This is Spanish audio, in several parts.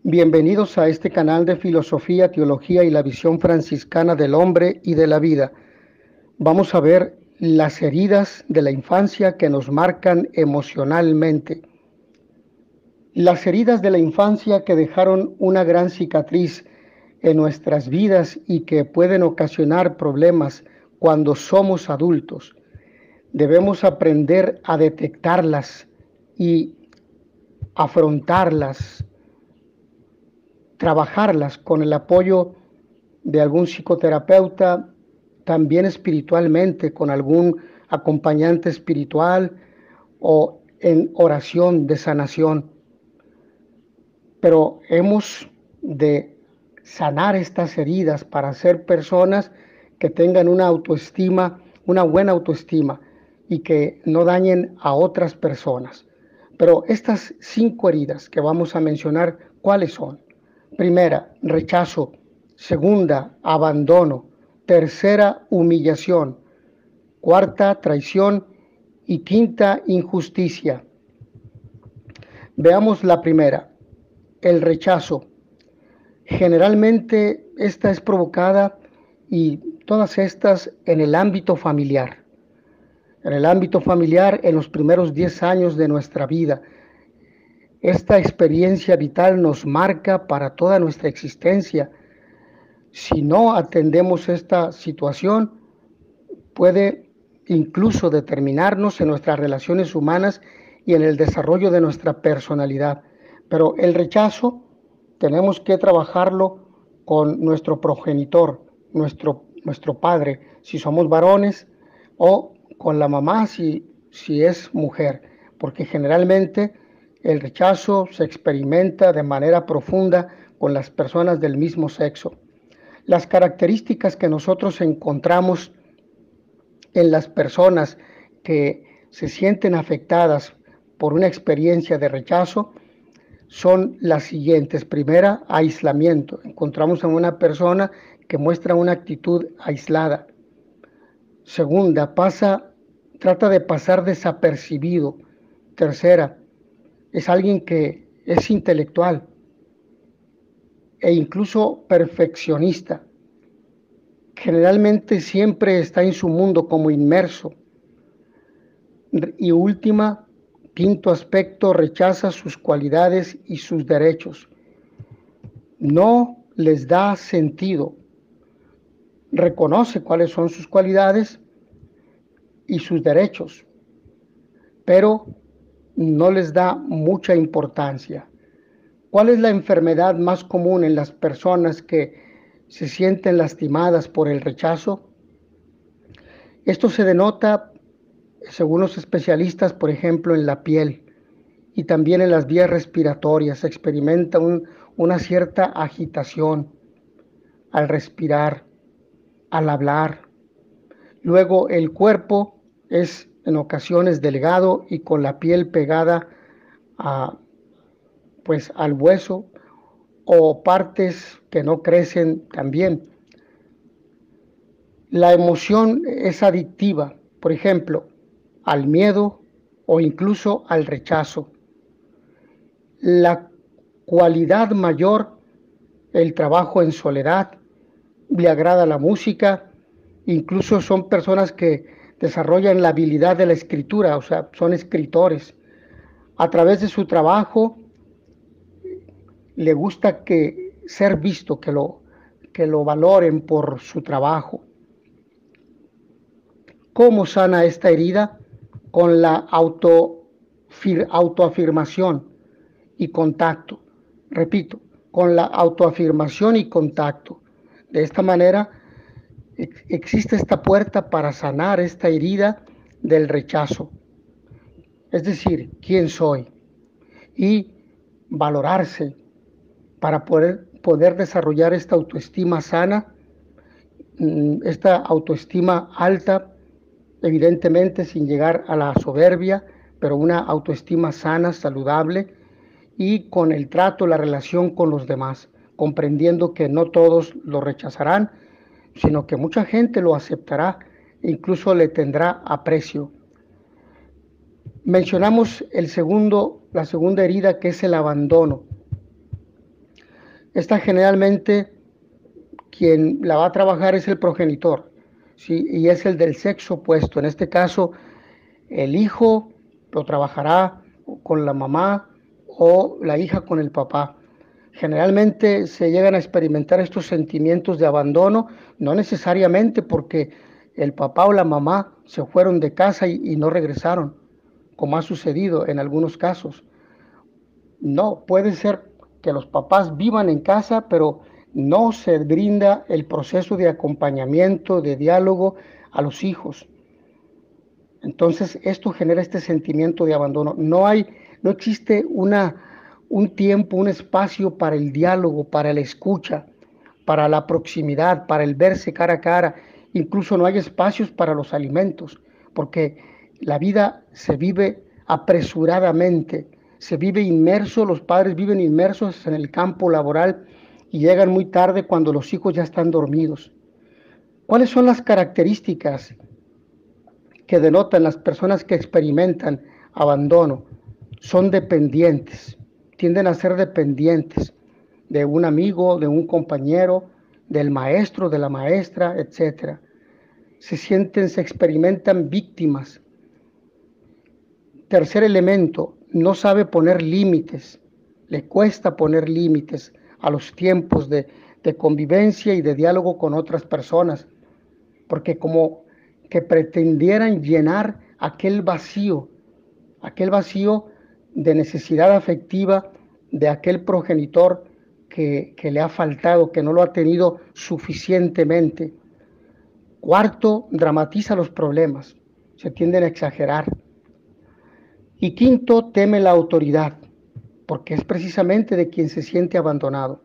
Bienvenidos a este canal de filosofía, teología y la visión franciscana del hombre y de la vida. Vamos a ver las heridas de la infancia que nos marcan emocionalmente. Las heridas de la infancia que dejaron una gran cicatriz en nuestras vidas y que pueden ocasionar problemas cuando somos adultos. Debemos aprender a detectarlas y afrontarlas, trabajarlas con el apoyo de algún psicoterapeuta, también espiritualmente, con algún acompañante espiritual o en oración de sanación. Pero hemos de sanar estas heridas para ser personas que tengan una autoestima, una buena autoestima y que no dañen a otras personas. Pero estas 5 heridas que vamos a mencionar, ¿cuáles son? Primera, rechazo. Segunda, abandono. Tercera, humillación. Cuarta, traición. Y quinta, injusticia. Veamos la primera, el rechazo. Generalmente esta es provocada y todas estas en el ámbito familiar. En el ámbito familiar, en los primeros 10 años de nuestra vida. Esta experiencia vital nos marca para toda nuestra existencia. Si no atendemos esta situación, puede incluso determinarnos en nuestras relaciones humanas y en el desarrollo de nuestra personalidad. Pero el rechazo tenemos que trabajarlo con nuestro progenitor, nuestro padre, si somos varones, o con la mamá si es mujer, porque generalmente el rechazo se experimenta de manera profunda con las personas del mismo sexo. Las características que nosotros encontramos en las personas que se sienten afectadas por una experiencia de rechazo son las siguientes. Primera, aislamiento. Encontramos a una persona que muestra una actitud aislada. Segunda, trata de pasar desapercibido. Tercera, es alguien que es intelectual e incluso perfeccionista. Generalmente siempre está en su mundo como inmerso. Y última, quinto aspecto, rechaza sus cualidades y sus derechos. No les da sentido. Reconoce cuáles son sus cualidades y sus derechos, pero no les da mucha importancia. ¿Cuál es la enfermedad más común en las personas que se sienten lastimadas por el rechazo? Esto se denota, según los especialistas, por ejemplo, en la piel y también en las vías respiratorias. Se experimenta una cierta agitación al respirar, al hablar. Luego el cuerpo es en ocasiones delgado y con la piel pegada al hueso, o partes que no crecen también. La emoción es adictiva, por ejemplo, al miedo o incluso al rechazo. La cualidad mayor, el trabajo en soledad, le agrada la música, incluso son personas que desarrollan la habilidad de la escritura, o sea, son escritores. A través de su trabajo le gusta ser visto, que lo valoren por su trabajo. ¿Cómo sana esta herida? Con la autoafirmación y contacto. Repito, con la autoafirmación y contacto. De esta manera existe esta puerta para sanar esta herida del rechazo. Es decir, ¿quién soy? Y valorarse para poder desarrollar esta autoestima sana, esta autoestima alta, evidentemente sin llegar a la soberbia, pero una autoestima sana, saludable, y con el trato, la relación con los demás, comprendiendo que no todos lo rechazarán, sino que mucha gente lo aceptará, incluso le tendrá aprecio. Mencionamos la segunda herida, que es el abandono. Esta generalmente quien la va a trabajar es el progenitor, ¿sí? Y es el del sexo opuesto. En este caso, el hijo lo trabajará con la mamá o la hija con el papá. Generalmente se llegan a experimentar estos sentimientos de abandono, no necesariamente porque el papá o la mamá se fueron de casa y no regresaron, como ha sucedido en algunos casos. No, puede ser que los papás vivan en casa, pero no se brinda el proceso de acompañamiento, de diálogo a los hijos. Entonces, esto genera este sentimiento de abandono. No existe un tiempo, un espacio para el diálogo, para la escucha, para la proximidad, para el verse cara a cara. Incluso no hay espacios para los alimentos, porque la vida se vive apresuradamente, se vive inmerso, los padres viven inmersos en el campo laboral y llegan muy tarde cuando los hijos ya están dormidos. ¿Cuáles son las características que denotan las personas que experimentan abandono? Son dependientes, tienden a ser dependientes de un amigo, de un compañero, del maestro, de la maestra, etcétera. Se experimentan víctimas. Tercer elemento, no sabe poner límites, le cuesta poner límites a los tiempos de convivencia y de diálogo con otras personas, porque como que pretendieran llenar aquel vacío de necesidad afectiva de aquel progenitor que le ha faltado, que no lo ha tenido suficientemente. Cuarto, dramatiza los problemas, se tienden a exagerar. Y quinto, teme la autoridad, porque es precisamente de quien se siente abandonado.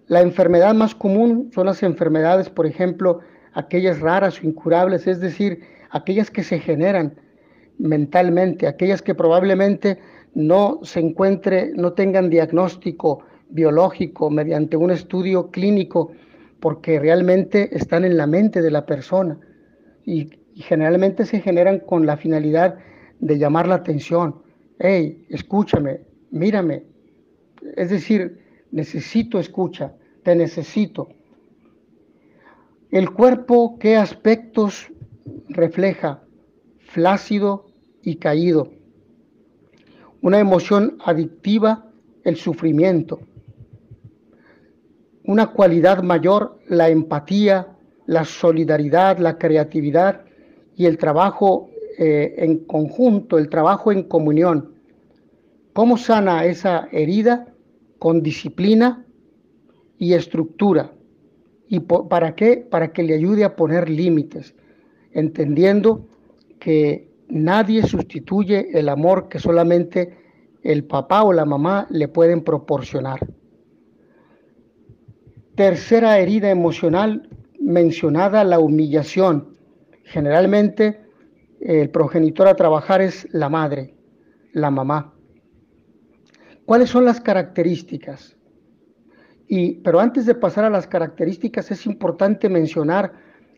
La enfermedad más común son las enfermedades, por ejemplo, aquellas raras o incurables, es decir, aquellas que se generan mentalmente, aquellas que probablemente no tengan diagnóstico biológico mediante un estudio clínico, porque realmente están en la mente de la persona y generalmente se generan con la finalidad de llamar la atención. Hey, escúchame, mírame. Es decir, necesito escucha, te necesito. El cuerpo, ¿qué aspectos refleja? Flácido y caído. Una emoción adictiva, el sufrimiento. Una cualidad mayor, la empatía, la solidaridad, la creatividad y el trabajo en conjunto, el trabajo en comunión. ¿Cómo sana esa herida? Con disciplina y estructura. ¿Y para qué? Para que le ayude a poner límites, entendiendo que nadie sustituye el amor que solamente el papá o la mamá le pueden proporcionar. Tercera herida emocional mencionada, la humillación. Generalmente el progenitor a trabajar es la madre, la mamá. ¿Cuáles son las características? Pero antes de pasar a las características, es importante mencionar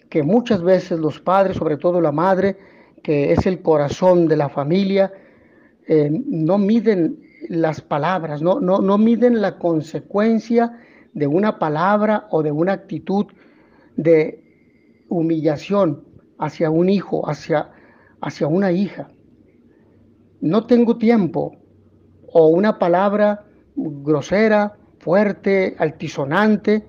que muchas veces los padres, sobre todo la madre, que es el corazón de la familia, no miden las palabras, no miden la consecuencia de una palabra o de una actitud de humillación hacia un hijo, hacia una hija. No tengo tiempo, o una palabra grosera, fuerte, altisonante,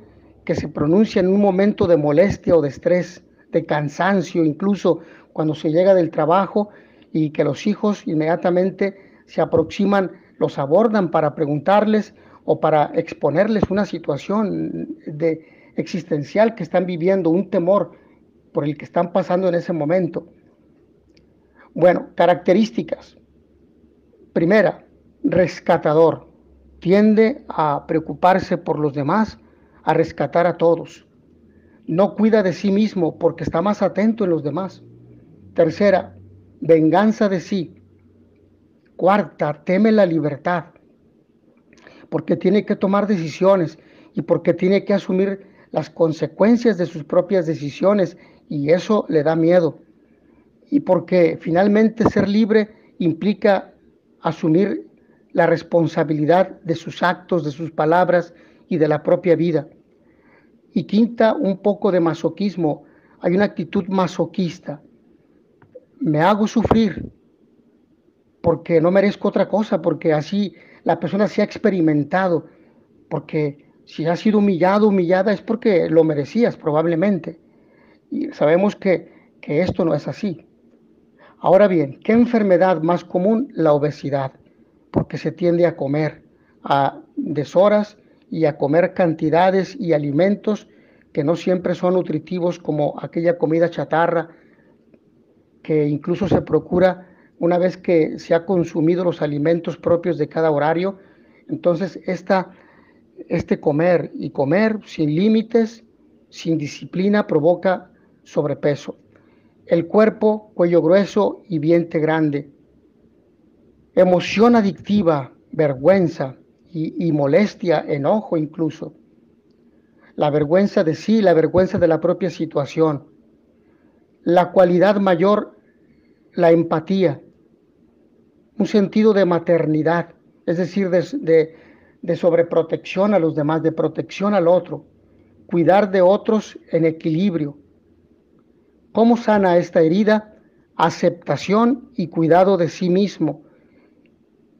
que se pronuncia en un momento de molestia o de estrés, de cansancio, incluso cuando se llega del trabajo, y que los hijos inmediatamente se aproximan, los abordan para preguntarles o para exponerles una situación existencial que están viviendo, un temor por el que están pasando en ese momento. Bueno, características. Primera, rescatador. Tiende a preocuparse por los demás, a rescatar a todos. No cuida de sí mismo porque está más atento en los demás. Tercera, venganza de sí. Cuarta, teme la libertad, porque tiene que tomar decisiones y porque tiene que asumir las consecuencias de sus propias decisiones, y eso le da miedo. Y porque finalmente ser libre implica asumir la responsabilidad de sus actos, de sus palabras y de la propia vida. Y quinta, un poco de masoquismo. Hay una actitud masoquista. Me hago sufrir porque no merezco otra cosa, porque así la persona se ha experimentado, porque si has sido humillado, humillada, es porque lo merecías probablemente. Y sabemos que esto no es así. Ahora bien, ¿qué enfermedad más común? La obesidad, porque se tiende a comer a deshoras y a comer cantidades y alimentos que no siempre son nutritivos, como aquella comida chatarra que incluso se procura una vez que se ha consumido los alimentos propios de cada horario. Entonces, este comer y comer sin límites, sin disciplina, provoca sobrepeso. El cuerpo, cuello grueso y vientre grande. Emoción adictiva, vergüenza y molestia, enojo incluso. La vergüenza de sí, la vergüenza de la propia situación. La cualidad mayor, la empatía. Un sentido de maternidad, es decir, de sobreprotección a los demás, de protección al otro. Cuidar de otros en equilibrio. ¿Cómo sana esta herida? Aceptación y cuidado de sí mismo,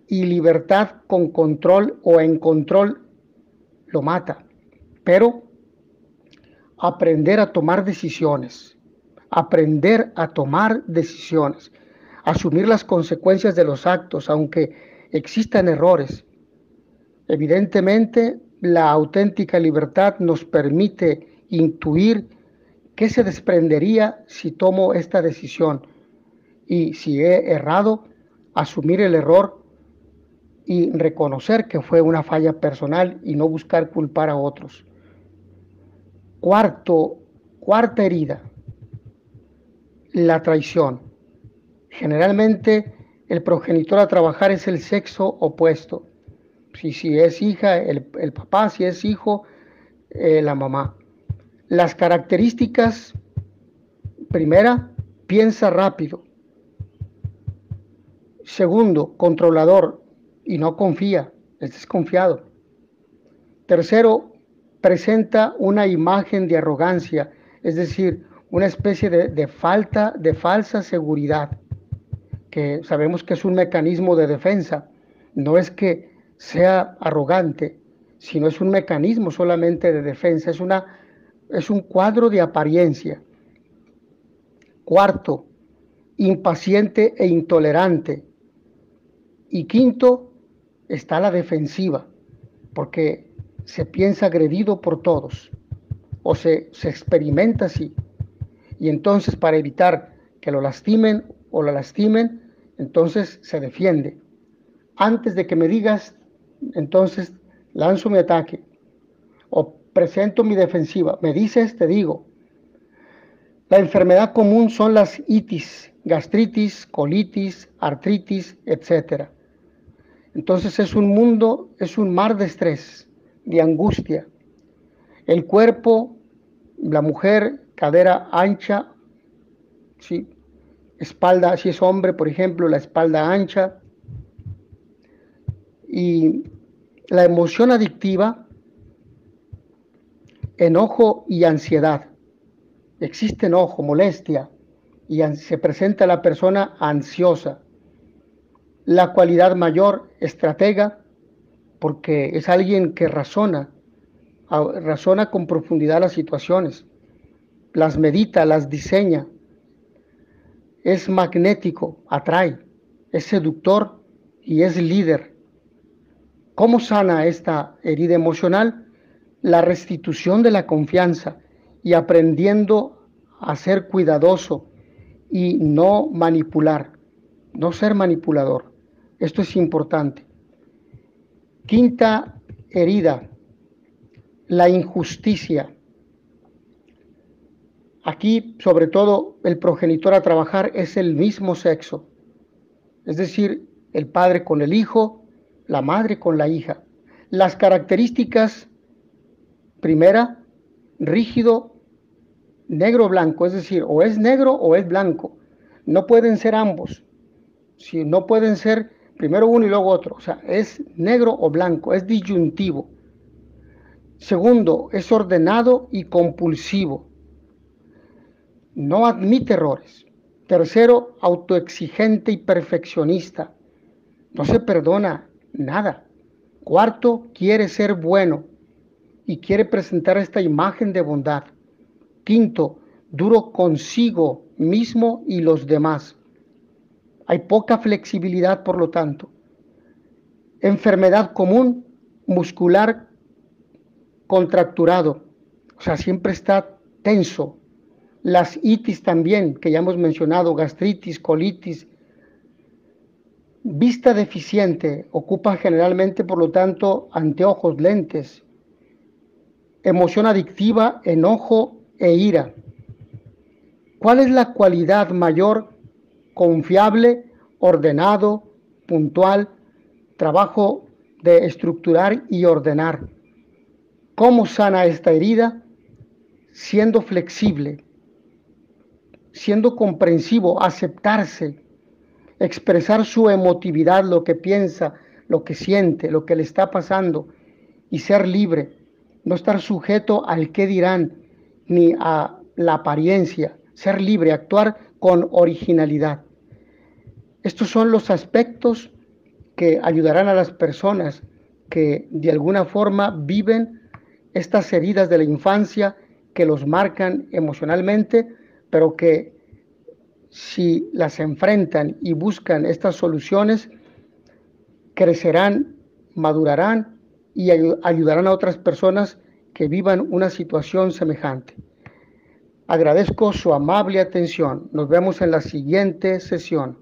y libertad con control o en control lo mata. Pero aprender a tomar decisiones, asumir las consecuencias de los actos, aunque existan errores. Evidentemente, la auténtica libertad nos permite intuir qué se desprendería si tomo esta decisión, y si he errado, asumir el error y reconocer que fue una falla personal y no buscar culpar a otros. Cuarta herida, la traición. Generalmente el progenitor a trabajar es el sexo opuesto. Si es hija, el papá; si es hijo, la mamá. Las características: primera, piensa rápido. Segundo, controlador y no confía, es desconfiado. Tercero, presenta una imagen de arrogancia, es decir, una especie de falsa seguridad, que sabemos que es un mecanismo de defensa. No es que sea arrogante, sino es un mecanismo solamente de defensa, es un cuadro de apariencia. Cuarto, impaciente e intolerante. Y quinto, está la defensiva, porque se piensa agredido por todos, o se experimenta así. Y entonces, para evitar que lo lastimen o la lastimen, entonces se defiende. Antes de que me digas, entonces lanzo mi ataque o presento mi defensiva. Me dices, te digo. La enfermedad común son las itis, gastritis, colitis, artritis, etc. Entonces es un mar de estrés, de angustia. El cuerpo, la mujer, cadera ancha, ¿sí? Espalda, si es hombre, por ejemplo, la espalda ancha. Y la emoción adictiva, enojo y ansiedad. Existe enojo, molestia, y se presenta la persona ansiosa. La cualidad mayor, estratega, porque es alguien que razona con profundidad las situaciones, las medita, las diseña. Es magnético, atrae, es seductor y es líder. ¿Cómo sana esta herida emocional? La restitución de la confianza y aprendiendo a ser cuidadoso y no manipular, no ser manipulador. Esto es importante. Quinta herida, la injusticia. Aquí, sobre todo, el progenitor a trabajar es el mismo sexo, es decir, el padre con el hijo, la madre con la hija. Las características: primera, rígido, negro o blanco, es decir, o es negro o es blanco. No pueden ser ambos. Si no pueden ser primero uno y luego otro, o sea, es negro o blanco, es disyuntivo. Segundo, es ordenado y compulsivo. No admite errores. Tercero, autoexigente y perfeccionista. No se perdona nada. Cuarto, quiere ser bueno y quiere presentar esta imagen de bondad. Quinto, duro consigo mismo y los demás. Hay poca flexibilidad, por lo tanto. Enfermedad común, muscular contracturado, o sea, siempre está tenso. Las itis también, que ya hemos mencionado, gastritis, colitis. Vista deficiente, ocupa generalmente, por lo tanto, anteojos, lentes. Emoción adictiva, enojo e ira. ¿Cuál es la cualidad mayor? Confiable, ordenado, puntual, trabajo de estructurar y ordenar. ¿Cómo sana esta herida? Siendo flexible, siendo comprensivo, aceptarse, expresar su emotividad, lo que piensa, lo que siente, lo que le está pasando, y ser libre, no estar sujeto al qué dirán, ni a la apariencia, ser libre, actuar con originalidad. Estos son los aspectos que ayudarán a las personas que de alguna forma viven estas heridas de la infancia que los marcan emocionalmente, pero que si las enfrentan y buscan estas soluciones, crecerán, madurarán y ayudarán a otras personas que vivan una situación semejante. Agradezco su amable atención. Nos vemos en la siguiente sesión.